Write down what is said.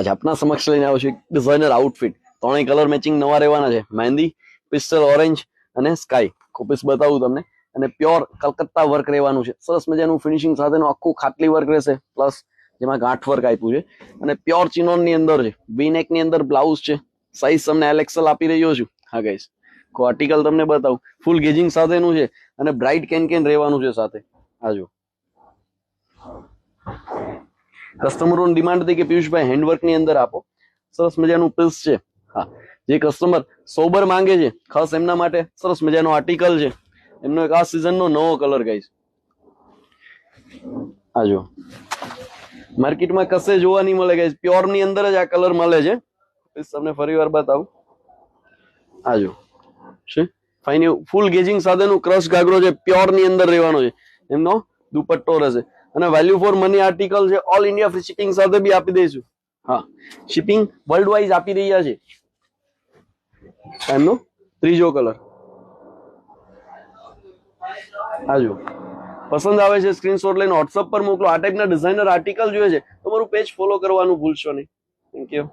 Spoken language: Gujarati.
આજે આપના સમક્ષ લઈને આવ્યો છું ડિઝાઇનર આઉટફિટ. ત્રણેય કલર મેચિંગ નવા રહેવાના છે. મહેંદી, પિસ્ટલ ઓરેન્જ અને સ્કાય. કોપીસ બતાવું તમને. અને પ્યોર કલકત્તા વર્ક રહેવાનું છે. સરસ મજાનું ફિનિશિંગ સાથેનું આખું ખાટલી વર્ક રહેશે, પ્લસ જેમાં ગાંઠ વર્ક આપ્યું છે. અને પ્યોર ચિનોન ની અંદર છે. વી નેક ની અંદર બ્લાઉઝ છે. સાઈઝ તમને LXL આપી રહ્યો છું. હા ગાઈસ, આર્ટિકલ તમને બતાવું. ફૂલ ગેજિંગ સાથેનું છે અને બ્રાઇટ કેન રહેવાનું છે સાથે. આ જો કસ્ટમરોની ડિમાન્ડ હતી કે પિયુષભાઈ હેન્ડવર્ક ની અંદર આપો. સરસ મજાનું પીસ છે. હા, જે કસ્ટમર સોબર માંગે છે ખાસ એમના માટે સરસ મજાનો આર્ટિકલ છે. એમનો એક આ સિઝનનો નવો કલર ગાઈસ. આ જો માર્કેટમાં કશે જોવા નહીં મળે ગાઈસ. પ્યોર ની અંદર જ આ કલર મળે છે. પીસ તમને ફરીવાર બતાવું. આ જો છે ફાઇન ફૂલ ગેજિંગ સાથેનું ક્રશ ઘાઘરો છે. પ્યોર ની અંદર રહેવાનો છે. એમનો દુપટ્ટો રહેશે અને વેલ્યુ ફોર મની આર્ટિકલ છે. ઓલ ઇન્ડિયા ફ્રી શિપિંગ સાથે બી આપી દઈશું. હા, શિપિંગ વર્લ્ડ વાઇઝ આપી રહ્યા છે. એમનો ત્રીજો કલર. આજો પસંદ આવે છે સ્ક્રીનશોટ લઈને WhatsApp પર મોકલો. આ ટાઈપના ડિઝાઇનર આર્ટિકલ જોઈએ છે તો મારું પેજ ફોલો કરવાનું ભૂલશો નહીં. Thank you.